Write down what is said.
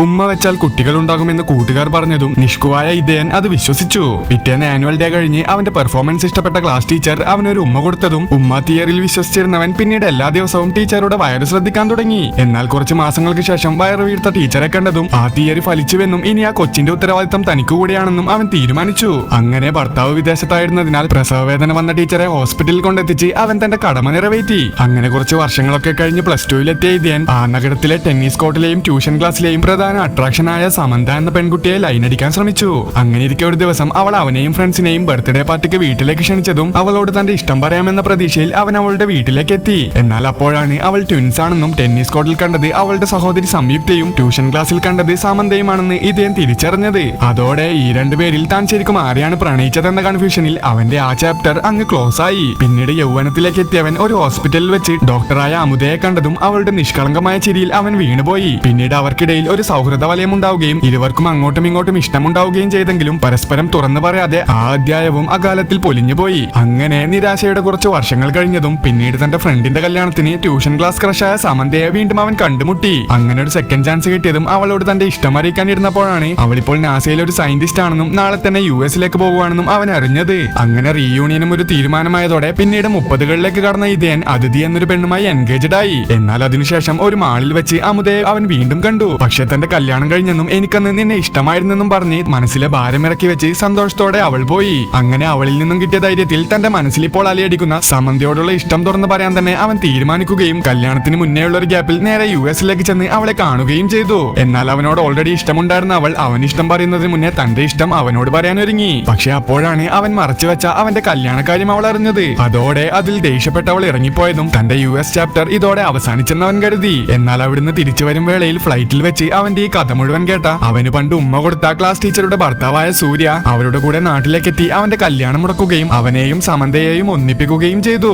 ഉമ്മ വെച്ചാൽ കുട്ടികൾ ഉണ്ടാകുമെന്ന് കൂട്ടുകാർ പറഞ്ഞതും നിഷ്കുവായ ഇദ്ദേഹൻ അത് വിശ്വസിച്ചു. പിറ്റേന്ന് ആനുവൽ ഡേ കഴിഞ്ഞ് അവന്റെ പെർഫോമൻസ് ഇഷ്ടപ്പെട്ട ക്ലാസ് ടീച്ചർ അവനൊരു ഉമ്മ കൊടുത്തതും ഉമ്മ തിയറിൽ വിശ്വസിച്ചിരുന്നവൻ പിന്നീട് എല്ലാ ദിവസവും ടീച്ചറുടെ വയറ് ശ്രദ്ധിക്കാൻ തുടങ്ങി. എന്നാൽ കുറച്ച് മാസങ്ങൾക്ക് ശേഷം വയറ് വീഴ്ത്ത ടീച്ചറെ കണ്ടതും ആ തിയറി ഫലിച്ചുവെന്നും ഇനി ആ കൊച്ചിന്റെ ഉത്തരവാദിത്തം തനിക്കു കൂടിയാണെന്നും അവൻ തീരുമാനിച്ചു. അങ്ങനെ ഭർത്താവ് വിദേശത്തായിരുന്നതിനാൽ പ്രസവവേദന വന്ന ടീച്ചറെ ഹോസ്പിറ്റലിൽ കൊണ്ടെത്തിച്ച് അവൻ തന്റെ കടമ നിറവേറ്റി. അങ്ങനെ കുറച്ച് വർഷങ്ങളൊക്കെ കഴിഞ്ഞ് +2 ഇദ്ദേഹൻ ആ നഗരത്തിലെ ടെന്നീസ് കോർട്ടിലെയും ട്യൂഷൻ ക്ലാസ്സിലെയും പ്രധാന അട്രാക്ഷനായ സമന്ത എന്ന പെൺകുട്ടിയെ ലൈനടിക്കാൻ ശ്രമിച്ചു. അങ്ങനെ ഇരിക്കെ ഒരു ദിവസം അവൾ അവനെയും ഫ്രണ്ട്സിനെയും ബർത്ത്ഡേ പാർട്ടിക്ക് വീട്ടിലേക്ക് ക്ഷണിച്ചതും അവളോട് തന്റെ ഇഷ്ടം പറയാമെന്ന പ്രതീക്ഷയിൽ അവൻ അവളുടെ വീട്ടിലേക്ക് എത്തി. എന്നാൽ അപ്പോഴാണ് അവൾ ട്വിൻസ് ആണെന്നും ടെന്നീസ് കോർട്ടിൽ കണ്ടത് അവളുടെ സഹോദരി സംയുക്തയും ട്യൂഷൻ ക്ലാസ്സിൽ കണ്ടത് സാമന്തയുമാണെന്ന് ഇദ്ദേഹം തിരിച്ചറിഞ്ഞത്. അതോടെ ഈ രണ്ടുപേരിൽ താൻ ശരിക്കും ആരെയാണ് പ്രണയിച്ചതെന്ന കൺഫ്യൂഷനിൽ അവന്റെ ആ ചാപ്റ്റർ അങ്ങ് ക്ലോസ് ആയി. പിന്നീട് യൗവനത്തിലേക്ക് എത്തിയവൻ ഒരു ഹോസ്പിറ്റലിൽ വെച്ച് ഡോക്ടറായ അമുദയെ കണ്ടതും അവളുടെ നിഷ്കളങ്കമായ ചിരിയിൽ അവൻ വീണുപോയി. പിന്നീട് അവർക്കിടയിൽ ഒരു സൗഹൃദ വലയം ഉണ്ടാവുകയും ഇരുവർക്കും അങ്ങോട്ടും ഇങ്ങോട്ടും ഇഷ്ടമുണ്ടാവുകയും ചെയ്തെങ്കിലും പരസ്പരം തുറന്നു പറയാതെ ആ അധ്യായവും അകാലത്തിൽ പൊലിഞ്ഞുപോയി. അങ്ങനെ നിരാശയുടെ കുറച്ച് വർഷങ്ങൾ കഴിഞ്ഞതും പിന്നീട് തന്റെ ഫ്രണ്ടിന്റെ കല്യാണത്തിന് ട്യൂഷൻ ക്ലാസ് ക്രഷായ സമന്തയെ വീണ്ടും അവൻ കണ്ടുമുട്ടി. അങ്ങനെ ഒരു സെക്കൻഡ് ചാൻസ് കിട്ടിയതും അവളോട് തന്റെ ഇഷ്ടം അറിയിക്കാനിരുന്നപ്പോഴാണ് അവളിപ്പോൾ നാസയിൽ ഒരു സയന്റിസ്റ്റ് ആണെന്നും നാളെ തന്നെ US-ലേക്ക് പോകുവാണെന്നും അവൻ അറിഞ്ഞത്. അങ്ങനെ റീയൂണിയനും ഒരു തീരുമാനമായതോടെ പിന്നീട് 30കളിലേക്ക് കടന്ന ഇദ്ദേഹൻ അതിഥി എന്നൊരു പെണ്ണുമായി എൻഗേജ്ഡ് ആയി. എന്നാൽ അതിനുശേഷം ഒരു മാളിൽ വെച്ച് അമുദയെ അവൻ വീണ്ടും കണ്ടു. പക്ഷെ തന്റെ കല്യാണം കഴിഞ്ഞെന്നും എനിക്കന്ന് നിന്നെ ഇഷ്ടമായിരുന്നെന്നും പറഞ്ഞ് മനസ്സിലെ ഭാരം ഇറക്കി വെച്ച് സന്തോഷത്തോടെ അവൾ പോയി. അങ്ങനെ അവളിൽ നിന്നും കിട്ടിയ ധൈര്യത്തിൽ തന്റെ മനസ്സിൽ ഇപ്പോൾ അലയടിക്കുന്ന സമന്തയോടുള്ള ഇഷ്ടം തുറന്നു പറയാൻ തന്നെ അവൻ തീരുമാനിക്കുകയും കല്യാണത്തിന് മുന്നേയുള്ള ഒരു ഗ്യാപ്പിൽ നേരെ US-ലേക്ക് ചെന്ന് അവളെ കാണുകയും ചെയ്തു. എന്നാൽ അവനോട് ഓൾറെഡി ഇഷ്ടമുണ്ടായിരുന്ന അവൻ ഇഷ്ടം പറയുന്നതിന് മുന്നേ തന്റെ ഇഷ്ടം അവനോട് പറയാനൊരുങ്ങി. പക്ഷെ അപ്പോഴാണ് അവൻ മറച്ചുവെച്ച അവന്റെ കല്യാണക്കാര്യം അവൾ അറിഞ്ഞത്. അതോടെ അതിൽ ദേഷ്യപ്പെട്ട അവൾ ഇറങ്ങിപ്പോയതും തന്റെ US ചാപ്റ്റർ ഇതോടെ അവസാനിച്ചെന്ന് അവൻ കരുതി. എന്നാൽ അവിടുന്ന് തിരിച്ചു വരും വേളയിൽ ഫ്ലൈറ്റിൽ വെച്ച് അവന്റെ ഈ കഥ മുഴുവൻ കേട്ട അവന് പണ്ട് ഉമ്മ കൊടുത്ത ക്ലാസ് ടീച്ചറുടെ ഭർത്താവായ സൂര്യ അവരുടെ കൂടെ നാട്ടിലേക്കെത്തി അവന്റെ കല്യാണം മുടക്കുകയും അവനെയും സമന്തയെയും ഒന്നിപ്പിക്കുകയും ചെയ്തു.